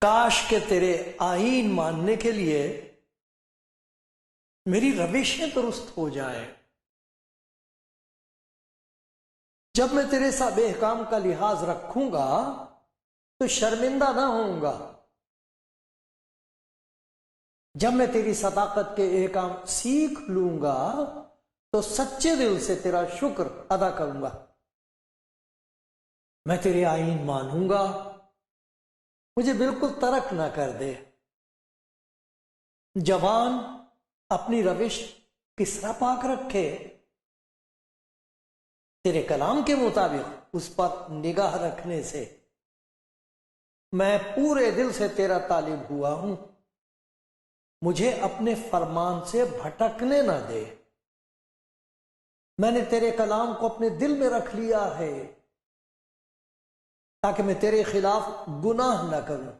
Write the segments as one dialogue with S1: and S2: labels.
S1: کاش کہ تیرے آئین ماننے کے لیے میری روشیں درست ہو جائیں. جب میں تیرے سب احکام کا لحاظ رکھوں گا تو شرمندہ نہ ہوں گا. جب میں تیری صداقت کے احکام سیکھ لوں گا تو سچے دل سے تیرا شکر ادا کروں گا. میں تیرے آئین مانوں گا، مجھے بالکل ترک نہ کر دے. جوان اپنی روش کس طرح پاک رکھے، تیرے کلام کے مطابق اس پر نگاہ رکھنے سے. میں پورے دل سے تیرا طالب ہوا ہوں، مجھے اپنے فرمان سے بھٹکنے نہ دے. میں نے تیرے کلام کو اپنے دل میں رکھ لیا ہے تاکہ میں تیرے خلاف گناہ نہ کروں.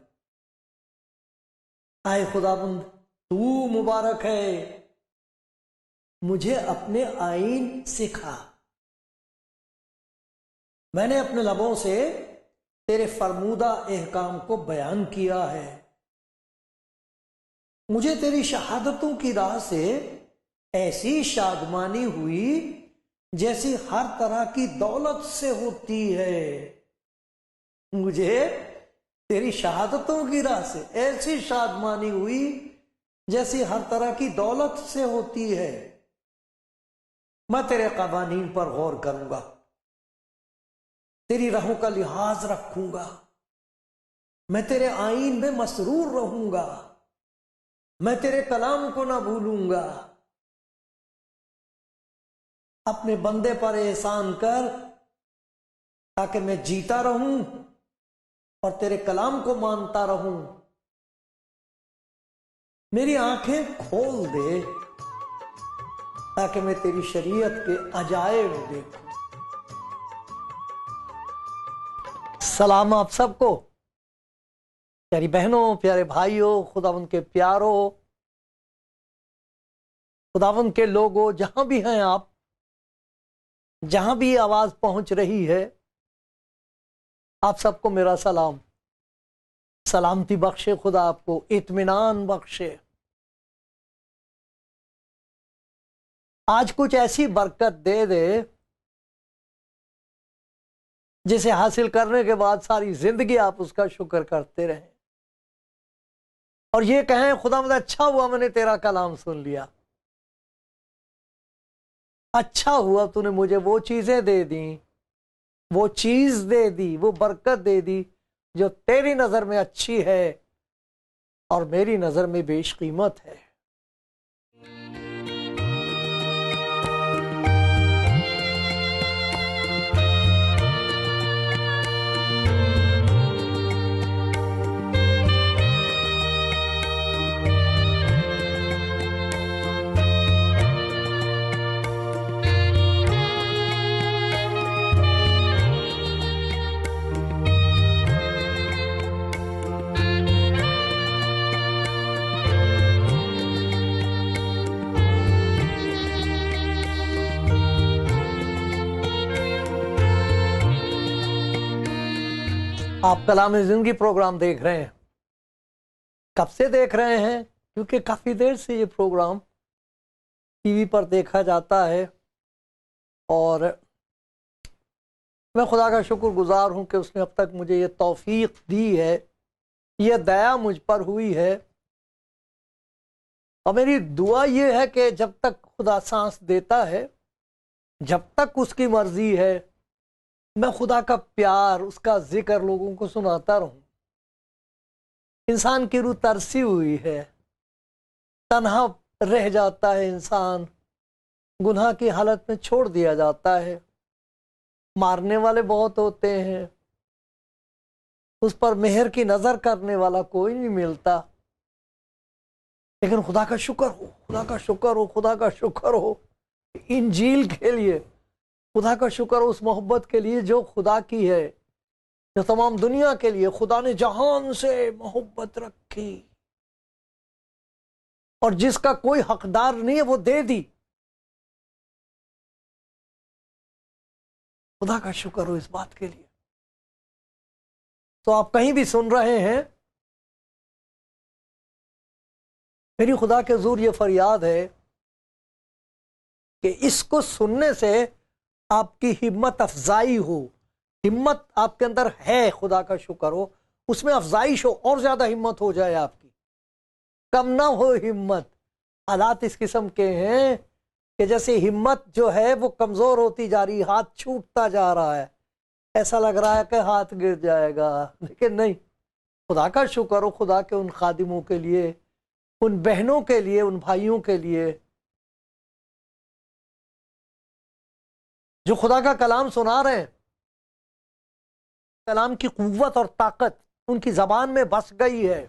S1: آئے خداوند تو مبارک ہے، مجھے اپنے آئین سکھا. میں نے اپنے لبوں سے تیرے فرمودہ احکام کو بیان کیا ہے. مجھے تیری شہادتوں کی راہ سے ایسی شادمانی ہوئی جیسی ہر طرح کی دولت سے ہوتی ہے. مجھے تیری شہادتوں کی راہ سے ایسی شادمانی ہوئی جیسی ہر طرح کی دولت سے ہوتی ہے. میں تیرے قوانین پر غور کروں گا، تیری راہوں کا لحاظ رکھوں گا. میں تیرے آئین میں مسرور رہوں گا، میں تیرے کلام کو نہ بھولوں گا. اپنے بندے پر احسان کر تاکہ میں جیتا رہوں اور تیرے کلام کو مانتا رہوں. میری آنکھیں کھول دے تاکہ میں تیری شریعت کے عجائب دیکھوں. سلام آپ سب کو، پیاری بہنوں، پیارے بھائیوں، خداوند کے پیاروں، خداوند کے لوگوں، جہاں بھی ہیں آپ، جہاں بھی آواز پہنچ رہی ہے، آپ سب کو میرا سلام. سلامتی بخشے خدا، آپ کو اطمینان بخشے. آج کچھ ایسی برکت دے دے جسے حاصل کرنے کے بعد ساری زندگی آپ اس کا شکر کرتے رہیں اور یہ کہیں خدا مجھے اچھا ہوا میں نے تیرا کلام سن لیا، اچھا ہوا تو نے مجھے وہ چیزیں دے دیں، وہ چیز دے دی، وہ برکت دے دی جو تیری نظر میں اچھی ہے اور میری نظر میں بیش قیمت ہے. آپ کلام زندگی پروگرام دیکھ رہے ہیں. کب سے دیکھ رہے ہیں؟ کیونکہ کافی دیر سے یہ پروگرام ٹی وی پر دیکھا جاتا ہے اور میں خدا کا شکر گزار ہوں کہ اس نے اب تک مجھے یہ توفیق دی ہے، یہ دیا مجھ پر ہوئی ہے. اور میری دعا یہ ہے کہ جب تک خدا سانس دیتا ہے، جب تک اس کی مرضی ہے، میں خدا کا پیار، اس کا ذکر لوگوں کو سناتا رہوں. انسان کی روح ترسی ہوئی ہے، تنہا رہ جاتا ہے انسان، گناہ کی حالت میں چھوڑ دیا جاتا ہے. مارنے والے بہت ہوتے ہیں، اس پر مہر کی نظر کرنے والا کوئی نہیں ملتا، لیکن خدا کا شکر ہو، خدا کا شکر ہو، خدا کا شکر ہو انجیل کے لیے، خدا کا شکر ہو اس محبت کے لیے جو خدا کی ہے، جو تمام دنیا کے لیے خدا نے جہان سے محبت رکھی اور جس کا کوئی حقدار نہیں ہے وہ دے دی۔ خدا کا شکر ہو اس بات کے لیے۔ تو آپ کہیں بھی سن رہے ہیں، میری خدا کے حضور یہ فریاد ہے کہ اس کو سننے سے آپ کی ہمت افزائی ہو، ہمت آپ کے اندر ہے، خدا کا شکر ہو، اس میں افزائش ہو، اور زیادہ ہمت ہو جائے آپ کی، کم نہ ہو ہمت۔ حالات اس قسم کے ہیں کہ جیسے ہمت جو ہے وہ کمزور ہوتی جا رہی، ہاتھ چھوٹتا جا رہا ہے، ایسا لگ رہا ہے کہ ہاتھ گر جائے گا، لیکن نہیں۔ خدا کا شکر ہو خدا کے ان خادموں کے لیے، ان بہنوں کے لیے، ان بھائیوں کے لیے جو خدا کا کلام سنا رہے ہیں، کلام کی قوت اور طاقت ان کی زبان میں بس گئی ہے،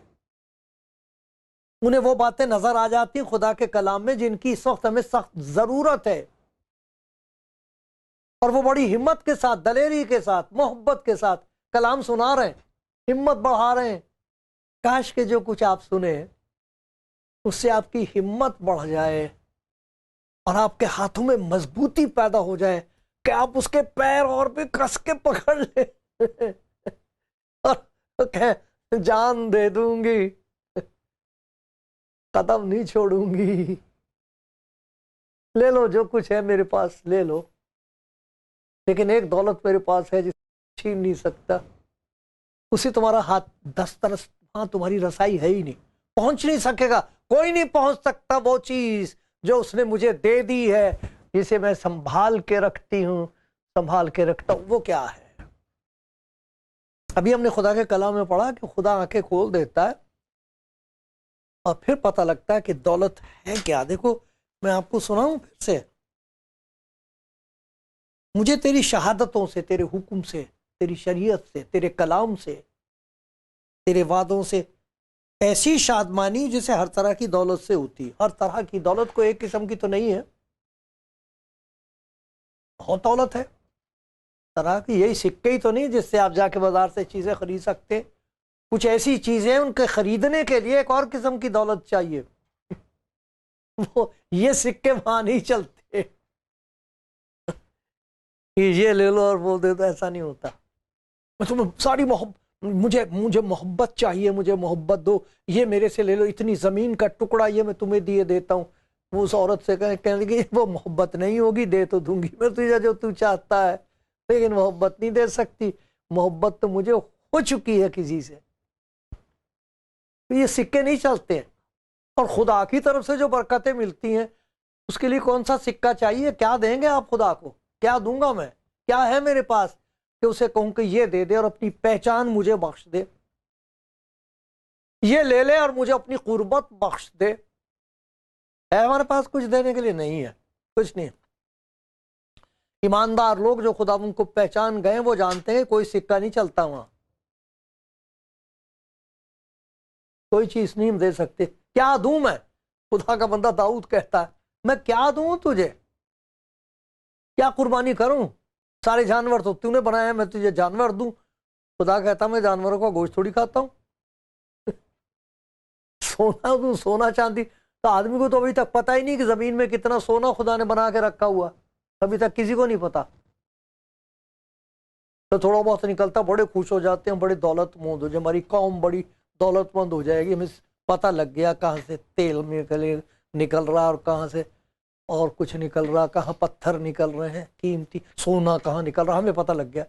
S1: انہیں وہ باتیں نظر آ جاتی ہیں خدا کے کلام میں جن کی اس وقت ہمیں سخت ضرورت ہے، اور وہ بڑی ہمت کے ساتھ، دلیری کے ساتھ، محبت کے ساتھ کلام سنا رہے ہیں، ہمت بڑھا رہے ہیں۔ کاش کہ جو کچھ آپ سنیں اس سے آپ کی ہمت بڑھ جائے اور آپ کے ہاتھوں میں مضبوطی پیدا ہو جائے کہ آپ اس کے پیر اور بھی کس کے پکڑ لیں اور کہیں جان دے دوں گی، قدم نہیں چھوڑوں گی، لے لو جو کچھ ہے میرے پاس لے لو، لیکن ایک دولت میرے پاس ہے جس چھین نہیں سکتا، اسی تمہارا ہاتھ دسترس، ہاں تمہاری رسائی ہے ہی نہیں، پہنچ نہیں سکے گا، کوئی نہیں پہنچ سکتا وہ چیز جو اس نے مجھے دے دی ہے، جسے میں سنبھال کے رکھتی ہوں، سنبھال کے رکھتا ہوں۔ وہ کیا ہے؟ ابھی ہم نے خدا کے کلام میں پڑھا کہ خدا آنکھیں کھول دیتا ہے اور پھر پتہ لگتا ہے کہ دولت ہے کیا۔ دیکھو میں آپ کو سناؤں پھر سے، مجھے تیری شہادتوں سے، تیرے حکم سے، تیری شریعت سے، تیرے کلام سے، تیرے وعدوں سے ایسی شادمانی جسے ہر طرح کی دولت سے ہوتی، ہر طرح کی دولت کو ایک قسم کی تو نہیں ہے، بہت دولت ہے طرح کی، یہی سکے ہی تو نہیں جس سے آپ جا کے بازار سے چیزیں خرید سکتے، کچھ ایسی چیزیں ان کے خریدنے کے لیے ایک اور قسم کی دولت چاہیے، وہ یہ سکے وہاں نہیں چلتے، یہ لے لو اور وہ دے دو، ایسا نہیں ہوتا۔ میں تمہیں ساری مجھے محبت چاہیے، مجھے محبت دو، یہ میرے سے لے لو، اتنی زمین کا ٹکڑا یہ میں تمہیں دیے دیتا ہوں۔ وہ اس عورت سے کہنے لگی وہ محبت نہیں ہوگی، دے تو دوں گی میں تجھے جو تو چاہتا ہے، لیکن محبت نہیں دے سکتی، محبت تو مجھے ہو چکی ہے کسی سے۔ یہ سکے نہیں چلتے ہیں، اور خدا کی طرف سے جو برکتیں ملتی ہیں اس کے لیے کون سا سکہ چاہیے؟ کیا دیں گے آپ خدا کو؟ کیا دوں گا میں؟ کیا ہے میرے پاس کہ اسے کہوں کہ یہ دے دے اور اپنی پہچان مجھے بخش دے، یہ لے لے اور مجھے اپنی قربت بخش دے؟ ہے ہمارے پاس کچھ دینے کے لیے؟ نہیں ہے، کچھ نہیں۔ ایماندار لوگ جو خدا ان کو پہچان گئے وہ جانتے ہیں کوئی سکہ نہیں چلتا وہاں، کوئی چیز نہیں دے سکتے۔ کیا دوں میں؟ خدا کا بندہ داؤد کہتا ہے میں کیا دوں تجھے، کیا قربانی کروں؟ سارے جانور تو نے بنایا ہے، میں تجھے جانور دوں؟ خدا کہتا میں جانوروں کا گوشت تھوڑی کھاتا ہوں، سونا دوں، سونا چاندی؟ تو آدمی کو تو ابھی تک پتہ ہی نہیں کہ زمین میں کتنا سونا خدا نے بنا کے رکھا ہوا، ابھی تک کسی کو نہیں پتا۔ تو تھوڑا بہت نکلتا بڑے خوش ہو جاتے ہیں، بڑے دولت مند ہو جائے، ہماری قوم بڑی دولت مند ہو جائے گی، ہمیں پتہ لگ گیا کہاں سے تیل نکل رہا اور کہاں سے اور کچھ نکل رہا، کہاں پتھر نکل رہے ہیں قیمتی، سونا کہاں نکل رہا، ہمیں پتہ لگ گیا۔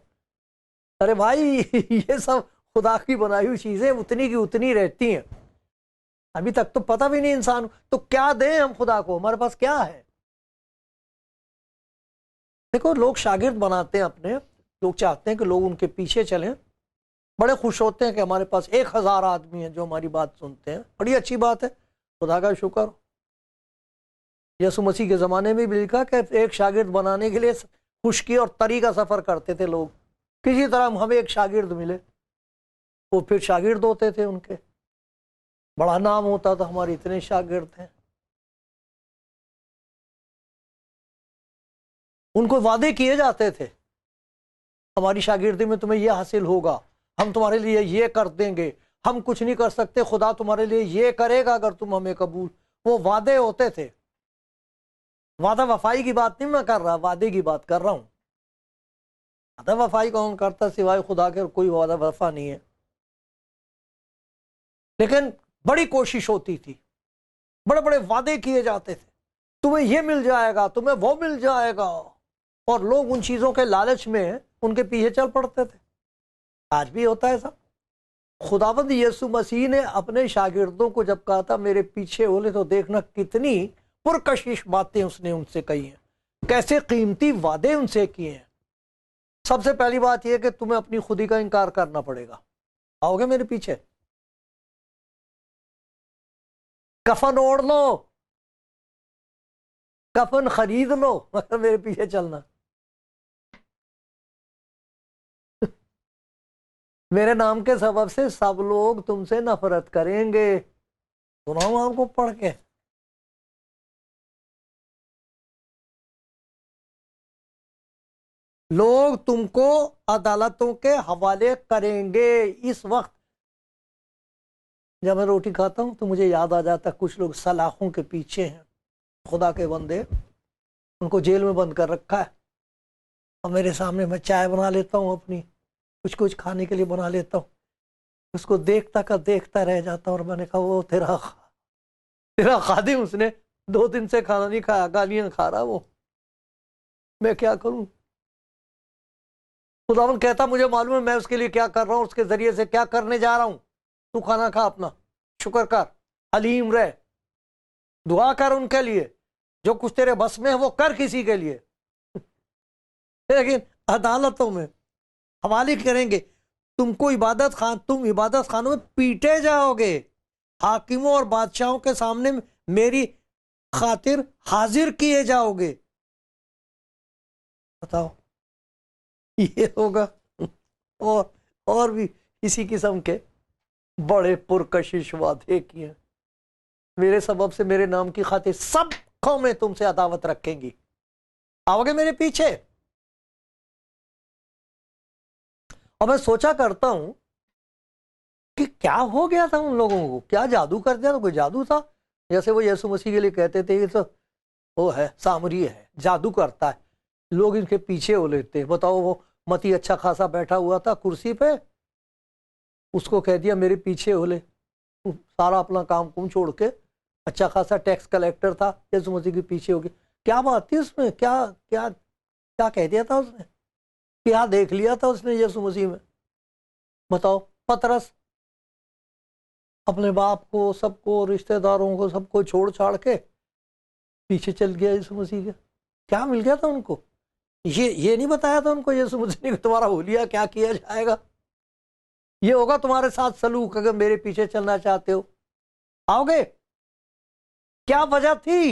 S1: ارے بھائی یہ سب خدا کی بنائی ہوئی چیزیں اتنی کی اتنی رہتی ہیں، ابھی تک تو پتہ بھی نہیں انسان، تو کیا دیں ہم خدا کو؟ ہمارے پاس کیا ہے؟ دیکھو لوگ شاگرد بناتے ہیں اپنے، لوگ چاہتے ہیں کہ لوگ ان کے پیچھے چلیں، بڑے خوش ہوتے ہیں کہ ہمارے پاس 1000 آدمی ہیں جو ہماری بات سنتے ہیں، بڑی اچھی بات ہے، خدا کا شکر۔ یسوع مسیح کے زمانے میں بھی لکھا کہ ایک شاگرد بنانے کے لیے خشکی اور تری کا سفر کرتے تھے لوگ، کسی طرح ہمیں ایک شاگرد ملے، وہ پھر شاگرد ہوتے تھے، ان کے بڑا نام ہوتا تھا، ہمارے اتنے شاگرد ہیں۔ ان کو وعدے کیے جاتے تھے، ہماری شاگردی میں تمہیں یہ حاصل ہوگا، ہم تمہارے لیے یہ کر دیں گے، ہم کچھ نہیں کر سکتے، خدا تمہارے لیے یہ کرے گا اگر تم ہمیں قبول۔ وہ وعدے ہوتے تھے۔ وعدہ وفائی کی بات نہیں میں کر رہا، وعدے کی بات کر رہا ہوں۔ وعدہ وفائی کون کرتا سوائے خدا کے؟ کوئی وعدہ وفا نہیں ہے، لیکن بڑی کوشش ہوتی تھی، بڑے بڑے وعدے کیے جاتے تھے، تمہیں یہ مل جائے گا، تمہیں وہ مل جائے گا، اور لوگ ان چیزوں کے لالچ میں ان کے پیچھے چل پڑتے تھے۔ آج بھی ہوتا ہے سب۔ خداوند یسوع مسیح نے اپنے شاگردوں کو جب کہا تھا میرے پیچھے بولے، تو دیکھنا کتنی پرکشش باتیں اس نے ان سے کہی ہیں، کیسے قیمتی وعدے ان سے کیے ہیں۔ سب سے پہلی بات یہ کہ تمہیں اپنی خودی کا انکار کرنا پڑے گا۔ آؤ گے میرے پیچھے؟ کفن اوڑھ لو، کفن خرید لو، مگر میرے پیچھے چلنا۔ میرے نام کے سبب سے سب لوگ تم سے نفرت کریں گے۔ سناؤں آپ کو پڑھ کے؟ لوگ تم کو عدالتوں کے حوالے کریں گے۔ اس وقت جب میں روٹی کھاتا ہوں تو مجھے یاد آ جاتا ہے کچھ لوگ سلاخوں کے پیچھے ہیں، خدا کے بندے، ان کو جیل میں بند کر رکھا ہے، اور میرے سامنے میں چائے بنا لیتا ہوں، اپنی کچھ کھانے کے لیے بنا لیتا ہوں، اس کو دیکھتا کا دیکھتا رہ جاتا ہوں، اور میں نے کہا وہ تیرا خادم، اس نے 2 دن سے کھانا نہیں کھایا، گالیاں کھا رہا، وہ میں کیا کروں؟ خداوند کہتا مجھے معلوم ہے میں اس کے لیے کیا کر رہا ہوں، اس کے ذریعے سے کیا کرنے جا رہا ہوں۔ تو کھانا کھا، اپنا شکر کر، حلیم رہ، دعا کر ان کے لیے، جو کچھ تیرے بس میں ہے وہ کر کسی کے لیے، لیکن عدالتوں میں حوالے کریں گے تم کو، تم عبادت خانوں میں پیٹے جاؤ گے، حاکموں اور بادشاہوں کے سامنے میری خاطر حاضر کیے جاؤ گے۔ بتاؤ یہ ہوگا؟ اور بھی اسی قسم کے بڑے پرکشش وعدے کیے، میرے سبب سے میرے نام کی خاطر سب قومیں تم سے عداوت رکھیں گی۔ آؤ گے میرے پیچھے؟ اور میں سوچا کرتا ہوں کہ کیا ہو گیا تھا ان لوگوں کو، کیا جادو کر دیا تھا؟ کوئی جادو تھا؟ جیسے وہ یسوع مسیح کے لیے کہتے تھے یہ تو وہ ہے سامری ہے، جادو کرتا ہے، لوگ ان کے پیچھے ہو لیتے۔ بتاؤ وہ متی اچھا خاصا بیٹھا ہوا تھا کرسی پہ، اس کو کہہ دیا میرے پیچھے ہو لے، سارا اپنا کام چھوڑ کے، اچھا خاصا ٹیکس کلیکٹر تھا، یسوع مسیح کے پیچھے ہو گیا۔ کیا بات تھی اس میں؟ کیا کیا کیا کہہ دیا تھا اس نے؟ کیا دیکھ لیا تھا اس نے یسوع مسیح میں؟ بتاؤ۔ پترس اپنے باپ کو، سب کو، رشتہ داروں کو، سب کو چھوڑ چھاڑ کے پیچھے چل گیا یسوع مسیح کے۔ کیا مل گیا تھا ان کو؟ یہ نہیں بتایا تھا ان کو یسوع مسیح نے تمہارا حلیہ کیا کیا جائے گا، یہ ہوگا تمہارے ساتھ سلوک اگر میرے پیچھے چلنا چاہتے ہو۔ آؤ گے؟ کیا وجہ تھی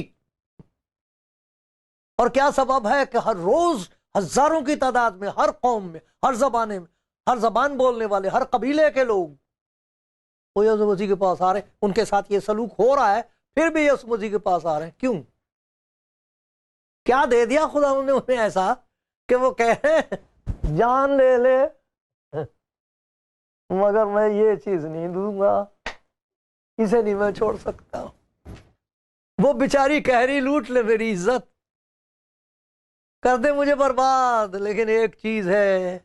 S1: اور کیا سبب ہے کہ ہر روز ہزاروں کی تعداد میں، ہر قوم میں، ہر زبانے میں، ہر زبان بولنے والے، ہر قبیلے کے لوگ وہ یسوع مسیح کے پاس آ رہے ہیں، ان کے ساتھ یہ سلوک ہو رہا ہے، پھر بھی یسوع مسیح کے پاس آ رہے ہیں؟ کیوں؟ کیا دے دیا خدا نے انہیں ایسا کہ وہ کہے جان لے لے مگر میں یہ چیز نہیں دوں گا، اسے نہیں میں چھوڑ سکتا، وہ بیچاری کہری لوٹ لے میری عزت، کر دے مجھے برباد، لیکن ایک چیز ہے،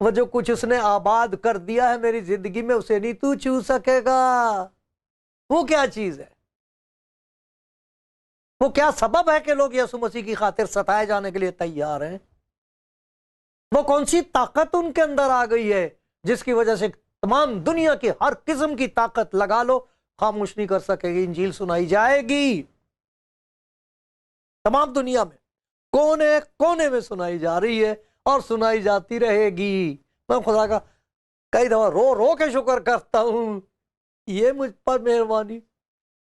S1: وہ جو کچھ اس نے آباد کر دیا ہے میری زندگی میں اسے نہیں تو چھو سکے گا۔ وہ کیا چیز ہے؟ وہ کیا سبب ہے کہ لوگ یسوع مسیح کی خاطر ستائے جانے کے لیے تیار ہیں؟ وہ کون سی طاقت ان کے اندر آ گئی ہے جس کی وجہ سے تمام دنیا کی ہر قسم کی طاقت لگا لو خاموش نہیں کر سکے گی؟ انجیل سنائی جائے گی تمام دنیا میں، کونے کونے میں سنائی جا رہی ہے اور سنائی جاتی رہے گی۔ میں خدا کا کئی دفعہ رو رو کے شکر کرتا ہوں، یہ مجھ پر مہربانی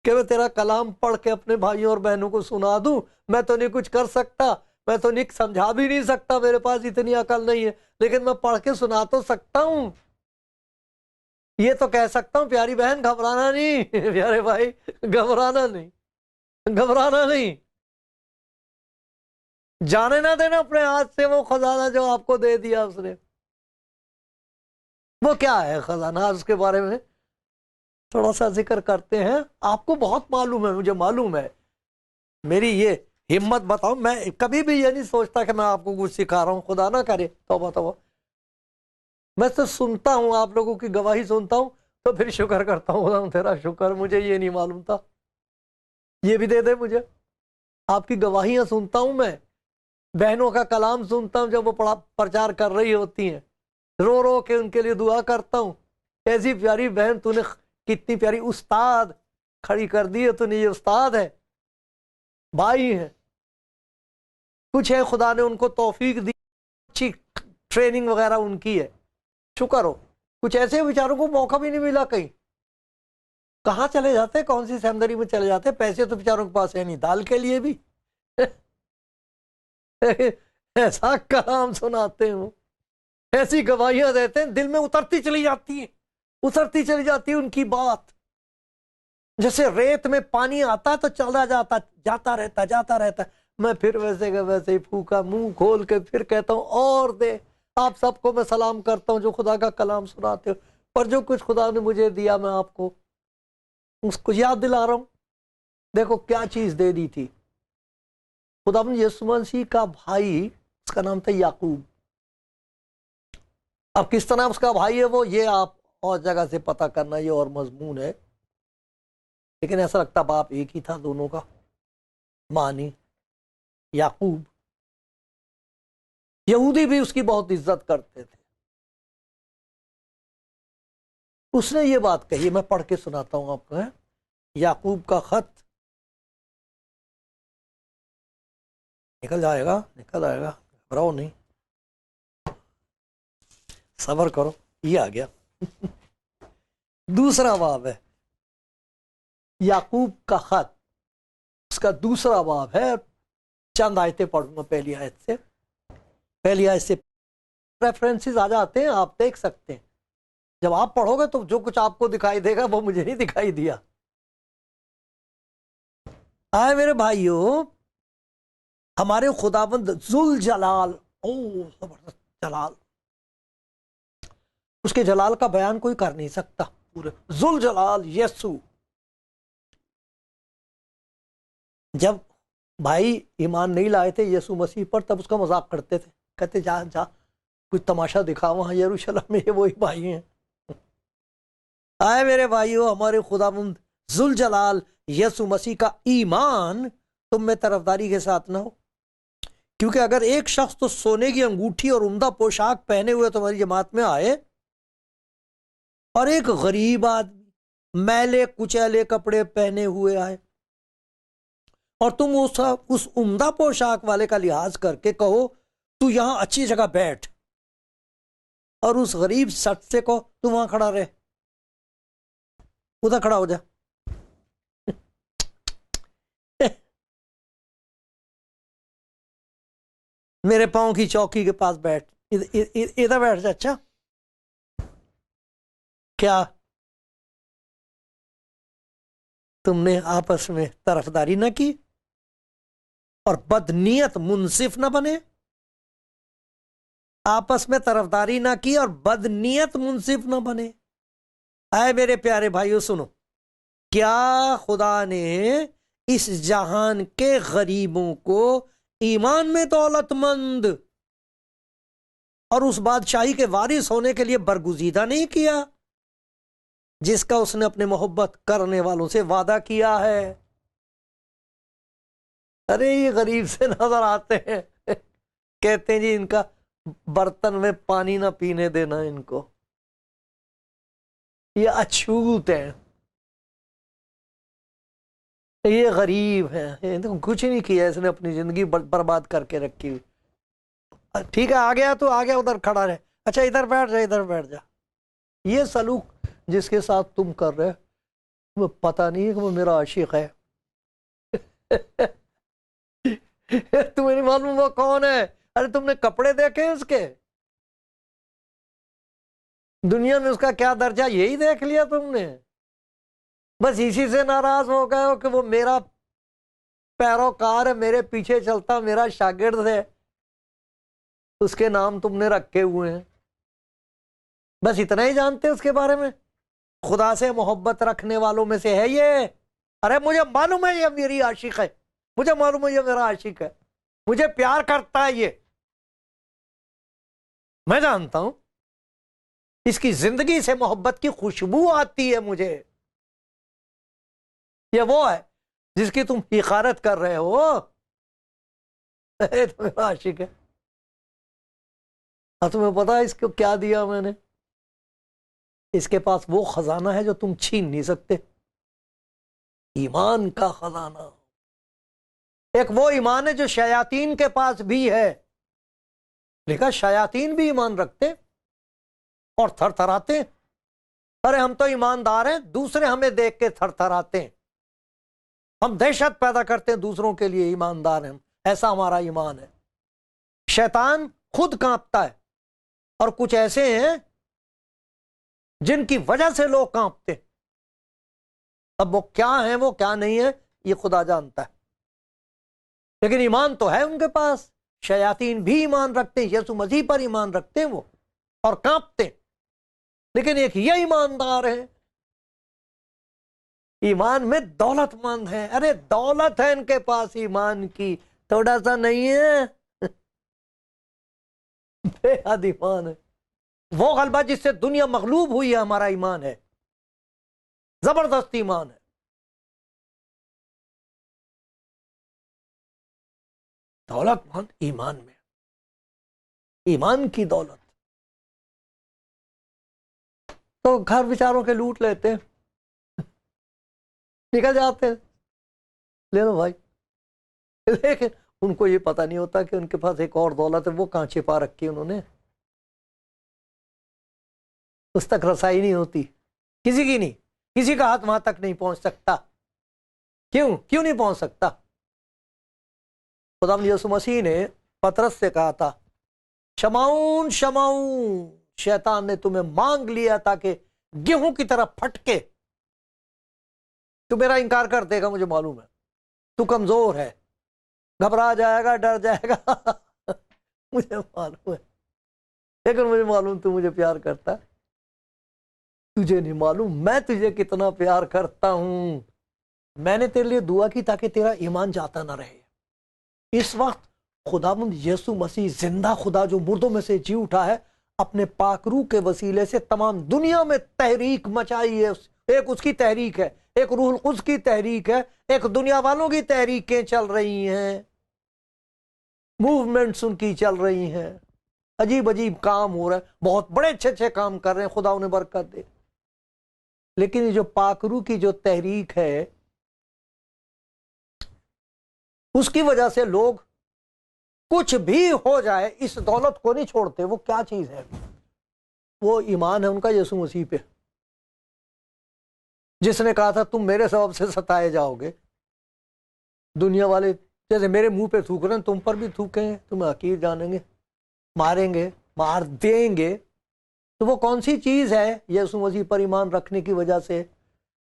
S1: کہ میں تیرا کلام پڑھ کے اپنے بھائیوں اور بہنوں کو سنا دوں۔ میں تو نہیں کچھ کر سکتا، میں تو نہیں سمجھا بھی نہیں سکتا، میرے پاس اتنی عقل نہیں ہے، لیکن میں پڑھ کے سنا تو سکتا ہوں۔ یہ تو کہہ سکتا ہوں پیاری بہن گھبرانا نہیں، پیارے بھائی گھبرانا نہیں، گھبرانا نہیں، جانے نہ دینا اپنے ہاتھ سے وہ خزانہ جو آپ کو دے دیا اس نے۔ وہ کیا ہے خزانہ، اس کے بارے میں تھوڑا سا ذکر کرتے ہیں۔ آپ کو بہت معلوم ہے، مجھے معلوم ہے، میری یہ ہمت بتاؤ، میں کبھی بھی یہ نہیں سوچتا کہ میں آپ کو کچھ سکھا رہا ہوں، خدا نہ کرے، توبہ توبہ۔ میں تو سنتا ہوں، آپ لوگوں کی گواہی سنتا ہوں تو پھر شکر کرتا ہوں، خدا تیرا شکر، مجھے یہ نہیں معلوم تھا، یہ بھی دے دے مجھے۔ آپ کی گواہیاں سنتا ہوں میں، بہنوں کا کلام سنتا ہوں جب وہ پرچار کر رہی ہوتی ہیں، رو رو کے ان کے لیے دعا کرتا ہوں، ایسی پیاری بہن تو نے کتنی پیاری استاد کھڑی کر دی ہے، تو نہیں یہ استاد ہے، بھائی ہیں، کچھ ہے خدا نے ان کو توفیق دی، اچھی ٹریننگ وغیرہ ان کی ہے، شکر ہو۔ کچھ ایسے بیچاروں کو موقع بھی نہیں ملا، کہیں کہاں چلے جاتے، کون سی سیمنری میں چلے جاتے، پیسے تو بیچاروں کے پاس ہے نہیں، دال کے لیے بھی ایسا کلام سناتے ہیں، ایسی گواہیاں دیتے ہیں، دل میں اترتی چلی جاتی ہیں، اترتی چلی جاتی ہے ان کی بات، جیسے ریت میں پانی آتا ہے تو چلا جاتا رہتا ہے۔ میں پھر ویسے کہ ویسے ہی پھوکا منہ کھول کے پھر کہتا ہوں اور دے۔ آپ سب کو میں سلام کرتا ہوں جو خدا کا کلام سناتے ہو، اور جو کچھ خدا نے مجھے دیا میں آپ کو اس کو یاد دلا رہا ہوں۔ دیکھو کیا چیز دے دی تھی خدا نے، یسوع مسیح کا بھائی، اس کا نام تھا یعقوب۔ اب کس طرح اس کا بھائی ہے وہ، یہ آپ اور جگہ سے پتہ کرنا، یہ اور مضمون ہے، لیکن ایسا لگتا باپ ایک ہی تھا دونوں کا، مانی یعقوب۔ یہودی بھی اس کی بہت عزت کرتے تھے۔ اس نے یہ بات کہی، میں پڑھ کے سناتا ہوں آپ کو، یعقوب کا خط، نکل جائے گا، گھبراؤ نہیں، صبر کرو، یہ آ گیا دوسرا باب ہے، یعقوب کا خط، اس کا دوسرا باب ہے۔ چند آیتیں پڑھوں گا، پہلی آیت سے ریفرنسز آ جاتے ہیں، آپ دیکھ سکتے ہیں، جب آپ پڑھو گے تو جو کچھ آپ کو دکھائی دے گا وہ مجھے نہیں دکھائی دیا۔ آئے میرے بھائیو، ہمارے خداوند ذوالجلال، زبردست جلال، اس کے جلال کا بیان کوئی کر نہیں سکتا، پورے ذوالجلال یسوع۔ جب بھائی ایمان نہیں لائے تھے یسوع مسیح پر، تب اس کا مذاق کرتے تھے، کہتے جا کچھ تماشا دکھا وہاں یروشلم میں، یہ وہی بھائی ہیں۔ آئے میرے بھائیو، ہمارے خداوند ذوالجلال یسوع مسیح کا ایمان تم میں طرفداری کے ساتھ نہ ہو، کیونکہ اگر ایک شخص تو سونے کی انگوٹھی اور عمدہ پوشاک پہنے ہوئے تمہاری جماعت میں آئے، اور ایک غریب آدمی میلے کچیلے کپڑے پہنے ہوئے آئے، اور تم اس عمدہ پوشاک والے کا لحاظ کر کے کہو تو یہاں اچھی جگہ بیٹھ، اور اس غریب سٹ سے کہو تو وہاں کھڑا رہے، ادھر کھڑا ہو جا، میرے پاؤں کی چوکی کے پاس بیٹھ، ادھر بیٹھ جا۔ اچھا کیا تم نے آپس میں طرفداری نہ کی اور بدنیت منصف نہ بنے؟ آپس میں طرفداری نہ کی اور بدنیت منصف نہ بنے۔ اے میرے پیارے بھائیو سنو، کیا خدا نے اس جہان کے غریبوں کو ایمان میں دولت مند اور اس بادشاہی کے وارث ہونے کے لیے برگزیدہ نہیں کیا جس کا اس نے اپنے محبت کرنے والوں سے وعدہ کیا ہے؟ ارے یہ غریب سے نظر آتے ہیں، کہتے ہیں جی ان کا برتن میں پانی نہ پینے دینا، ان کو یہ اچھوت ہیں، یہ غریب ہیں، کچھ نہیں کیا اس نے، اپنی زندگی برباد کر کے رکھی ہوئی۔ ٹھیک ہے آ گیا تو آ گیا، ادھر کھڑا رہے، اچھا ادھر بیٹھ جا، ادھر بیٹھ جا۔ یہ سلوک جس کے ساتھ تم کر رہے، وہ پتہ نہیں ہے کہ وہ میرا عاشق ہے تمہیں نہیں معلوم وہ کون ہے؟ ارے تم نے کپڑے دیکھے اس کے؟ دنیا میں اس کا کیا درجہ یہی دیکھ لیا تم نے؟ بس اسی سے ناراض ہو گئے ہو کہ وہ میرا پیروکار ہے، میرے پیچھے چلتا میرا شاگرد ہے، اس کے نام تم نے رکھے ہوئے ہیں، بس اتنا ہی جانتے اس کے بارے میں؟ خدا سے محبت رکھنے والوں میں سے ہے یہ؟ ارے مجھے معلوم ہے یہ میری عاشق ہے، مجھے معلوم ہے یہ میرا عاشق ہے، مجھے پیار کرتا ہے، یہ میں جانتا ہوں، اس کی زندگی سے محبت کی خوشبو آتی ہے مجھے، یہ وہ ہے جس کی تم حقارت کر رہے ہو، تو میرا عاشق ہے۔ اور تمہیں پتا اس کو کیا دیا میں نے؟ اس کے پاس وہ خزانہ ہے جو تم چھین نہیں سکتے، ایمان کا خزانہ۔ ایک وہ ایمان ہے جو شیاطین کے پاس بھی ہے، لیکن شیاطین بھی ایمان رکھتے اور تھر تھر آتے ہیں، ارے ہم تو ایماندار ہیں، دوسرے ہمیں دیکھ کے تھر تھر آتے ہیں، ہم دہشت پیدا کرتے ہیں دوسروں کے لیے، ایماندار ہیں، ایسا ہمارا ایمان ہے۔ شیطان خود کانپتا ہے، اور کچھ ایسے ہیں جن کی وجہ سے لوگ کانپتے ہیں، اب وہ کیا ہیں وہ کیا نہیں ہے یہ خدا جانتا ہے، لیکن ایمان تو ہے ان کے پاس۔ شیاطین بھی ایمان رکھتے ہیں، یسوع مسیح پر ایمان رکھتے ہیں وہ، اور کانپتے ہیں، لیکن ایک یہ ایماندار ہے، ایمان میں دولت مند ہے، ارے دولت ہے ان کے پاس ایمان کی، تھوڑا سا نہیں ہے، بے حد ایمان ہے۔ وہ غلبہ جس سے دنیا مغلوب ہوئی ہے ہمارا ایمان ہے، زبردست ایمان ہے۔ دولت مند ایمان میں، ایمان کی دولت، تو گھر بیچاروں کے لوٹ لیتے ہیں، نکل جاتے ہیں، لے لو بھائی، لیکن ان کو یہ پتہ نہیں ہوتا کہ ان کے پاس ایک اور دولت ہے، وہ کہاں چھپا رکھی انہوں نے، اس تک رسائی نہیں ہوتی، کسی کی نہیں، کسی کا ہاتھ وہاں تک نہیں پہنچ سکتا۔ کیوں نہیں پہنچ سکتا؟ خدا یسوع مسیح نے پطرس سے کہا تھا، شمعون شمعون، شیطان نے تمہیں مانگ لیا تاکہ گیہوں کی طرح پھٹکے، تو میرا انکار کر دے گا، مجھے معلوم ہے تو کمزور ہے، گھبرا جائے گا، ڈر جائے گا، مجھے معلوم ہے، لیکن مجھے معلوم تو مجھے پیار کرتا ہے، تجھے نہیں معلوم میں تجھے کتنا پیار کرتا ہوں، میں نے تیرے لیے دعا کی تاکہ تیرا ایمان جاتا نہ رہے۔ اس وقت خداوند یسوع مسیح زندہ خدا جو مردوں میں سے جی اٹھا ہے، اپنے پاک روح کے وسیلے سے تمام دنیا میں تحریک مچائی ہے، ایک اس کی تحریک ہے، ایک روح القدس کی تحریک ہے، ایک دنیا والوں کی تحریکیں چل رہی ہیں، موومنٹس ان کی چل رہی ہیں، عجیب عجیب کام ہو رہا ہے، بہت بڑے اچھے اچھے کام کر رہے ہیں، خدا انہیں برکت دے۔ لیکن یہ جو پاک روح کی جو تحریک ہے، اس کی وجہ سے لوگ کچھ بھی ہو جائے اس دولت کو نہیں چھوڑتے۔ وہ کیا چیز ہے؟ وہ ایمان ہے ان کا یسوع مسیح پہ، جس نے کہا تھا تم میرے سبب سے ستائے جاؤ گے، دنیا والے جیسے میرے منہ پہ تھوک رہے ہیں تم پر بھی تھوکیں گے، تمہیں حقیر جانیں گے، ماریں گے، مار دیں گے۔ تو وہ کون سی چیز ہے یسوع مسیح پر ایمان رکھنے کی وجہ سے؟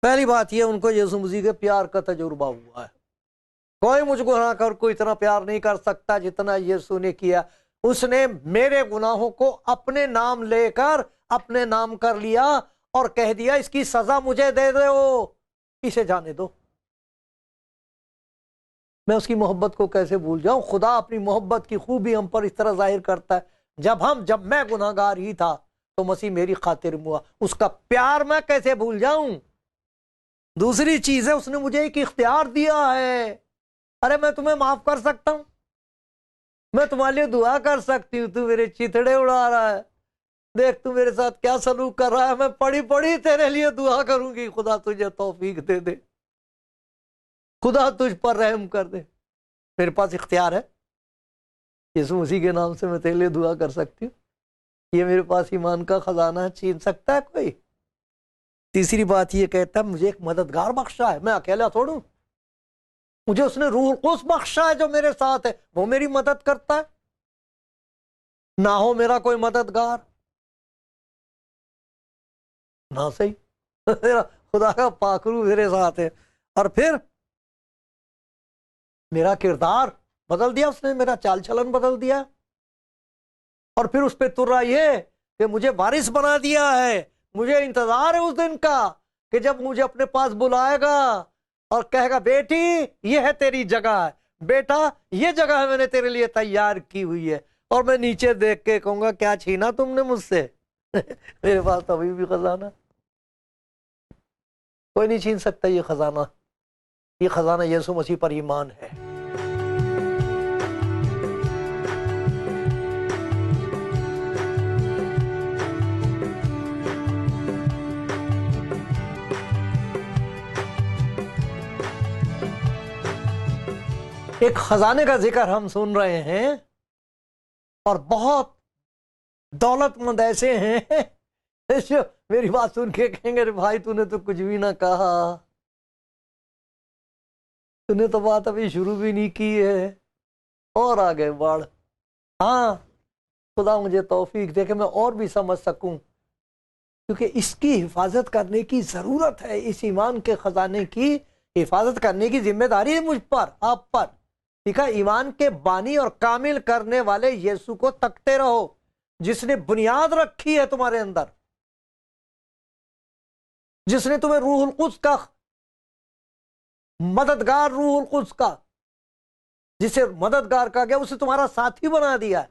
S1: پہلی بات یہ، ان کو یسوع مسیح کے پیار کا تجربہ ہوا ہے۔ کوئی مجھ کو نہ کر کوئی اتنا پیار نہیں کر سکتا جتنا یسوع نے کیا۔ اس نے میرے گناہوں کو اپنے نام لے کر اپنے نام کر لیا اور کہہ دیا اس کی سزا مجھے دے دو، اسے جانے دو۔ میں اس کی محبت کو کیسے بھول جاؤں؟ خدا اپنی محبت کی خوبی ہم پر اس طرح ظاہر کرتا ہے، جب میں گناہ گار ہی تھا تو مسیح میری خاطر ہوا، اس کا پیار میں کیسے بھول جاؤں؟ دوسری چیز ہے، اس نے مجھے ایک اختیار دیا ہے، ارے میں تمہیں معاف کر سکتا ہوں، میں تمہارے لیے دعا کر سکتی ہوں، تو میرے چتڑے اڑا رہا ہے، دیکھ تو میرے ساتھ کیا سلوک کر رہا ہے، میں پڑی پڑی تیرے لیے دعا کروں گی، خدا تجھے توفیق دے دے، خدا تجھ پر رحم کر دے۔ میرے پاس اختیار ہے، یسوع مسیح کے نام سے میں تیرے لیے دعا کر سکتی ہوں، یہ میرے پاس ایمان کا خزانہ ہے، چھین سکتا ہے کوئی؟ تیسری بات یہ کہتا ہے مجھے ایک مددگار بخشا ہے، میں اکیلا تھوڑوں، مجھے اس نے روح القدس بخشا ہے جو میرے ساتھ ہے، وہ میری مدد کرتا ہے، نہ ہو میرا کوئی مددگار نہ صحیح میرا خدا کا پاک روح میرے ساتھ ہے، اور پھر میرا کردار بدل دیا اس نے، میرا چال چلن بدل دیا، اور پھر اس پہ ترا یہ کہ مجھے وارث بنا دیا ہے۔ مجھے انتظار ہے اس دن کا کہ جب مجھے اپنے پاس بلائے گا اور کہے گا بیٹی یہ ہے تیری جگہ، بیٹا یہ جگہ ہے میں نے تیرے لیے تیار کی ہوئی ہے، اور میں نیچے دیکھ کے کہوں گا کیا چھینا تم نے مجھ سے میرے پاس تو ابھی بھی خزانہ، کوئی نہیں چھین سکتا یہ خزانہ، یہ خزانہ یسوع مسیح پر ایمان ہے۔ ایک خزانے کا ذکر ہم سن رہے ہیں، اور بہت دولت مند ایسے ہیں جو میری بات سن کے کہیں گے بھائی تو نے تو کچھ بھی نہ کہا، تو نے تو بات ابھی شروع بھی نہیں کی ہے اور آگے بڑھ۔ ہاں خدا مجھے توفیق دے کہ میں اور بھی سمجھ سکوں، کیونکہ اس کی حفاظت کرنے کی ضرورت ہے، اس ایمان کے خزانے کی حفاظت کرنے کی ذمہ داری ہے مجھ پر، آپ پر۔ ٹھیک ہے، ایمان کے بانی اور کامل کرنے والے یسوع کو تکتے رہو، جس نے بنیاد رکھی ہے تمہارے اندر، جس نے تمہیں روح القدس کا مددگار، روح القدس کا جسے مددگار کہا گیا، اسے تمہارا ساتھی بنا دیا ہے۔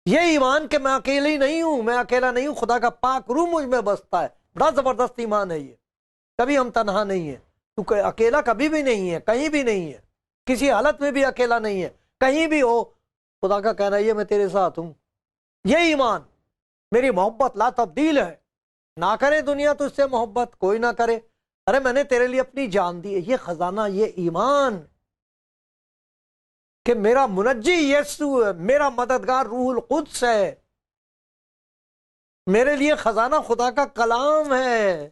S1: یہ ایمان کہ میں اکیلی نہیں ہوں، میں اکیلا نہیں ہوں، خدا کا پاک روح مجھ میں بستا ہے، بڑا زبردست ایمان ہے یہ۔ کبھی ہم تنہا نہیں ہیں، تو اکیلا کبھی بھی نہیں ہے، کہیں بھی نہیں ہے، کسی حالت میں بھی اکیلا نہیں ہے، کہیں بھی ہو خدا کا کہنا یہ میں تیرے ساتھ ہوں۔ یہ ایمان، میری محبت لا تبدیل ہے، نہ کرے دنیا تو اس سے محبت کوئی نہ کرے، ارے میں نے تیرے لیے اپنی جان دی ہے۔ یہ خزانہ، یہ ایمان کہ میرا منجی یسوع ہے، میرا مددگار روح القدس ہے، میرے لیے خزانہ خدا کا کلام ہے۔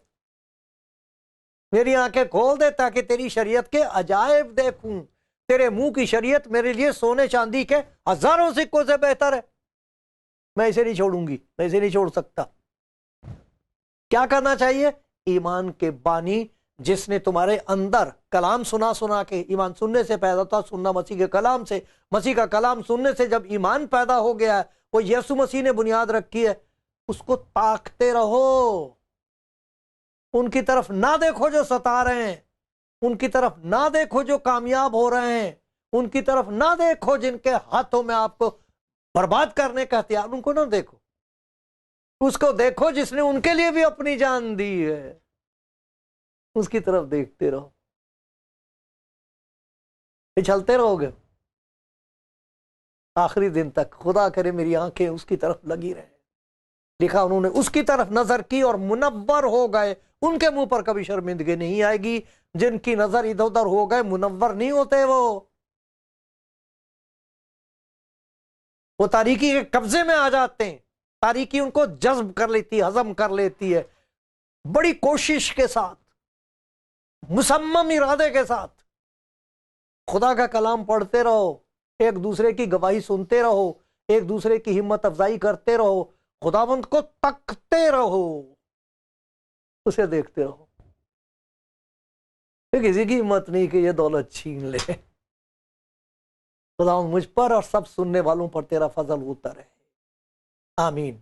S1: میری آنکھیں کھول دے تاکہ تیری شریعت کے عجائب دیکھوں، تیرے منہ کی شریعت میرے لیے سونے چاندی کے ہزاروں سکوں سے بہتر ہے، میں اسے نہیں چھوڑوں گی، میں اسے نہیں چھوڑ سکتا۔ کیا کرنا چاہیے؟ ایمان کے بانی جس نے تمہارے اندر کلام سنا سنا کے، ایمان سننے سے پیدا ہوتا، سننا مسیح کے کلام سے، مسیح کا کلام سننے سے جب ایمان پیدا ہو گیا ہے، وہ یسوع مسیح نے بنیاد رکھی ہے، اس کو تاکتے رہو، ان کی طرف نہ دیکھو جو ستا رہے ہیں، ان کی طرف نہ دیکھو جو کامیاب ہو رہے ہیں، ان کی طرف نہ دیکھو جن کے ہاتھوں میں آپ کو برباد کرنے کا ہتھیار، ان کو نہ دیکھو، اس کو دیکھو جس نے ان کے لیے بھی اپنی جان دی ہے، اس کی طرف دیکھتے رہو، پچھلتے رہو گے آخری دن تک۔ خدا کرے میری آنکھیں اس کی طرف لگی رہے۔ لکھا انہوں نے اس کی طرف نظر کی اور منور ہو گئے، ان کے منہ پر کبھی شرمندگی نہیں آئے گی۔ جن کی نظر ادھر ادھر ہو گئے منور نہیں ہوتے، وہ تاریکی کے قبضے میں آ جاتے ہیں، تاریکی ان کو جذب کر لیتی ہے، ہضم کر لیتی ہے، بڑی کوشش کے ساتھ، مصمم ارادے کے ساتھ خدا کا کلام پڑھتے رہو، ایک دوسرے کی گواہی سنتے رہو، ایک دوسرے کی ہمت افزائی کرتے رہو، خداوند کو تکتے رہو، اسے دیکھتے رہو۔ کسی کی ہمت نہیں کہ یہ دولت چھین لے۔ خداوند مجھ پر اور سب سننے والوں پر تیرا فضل ہوتا رہے، آمین۔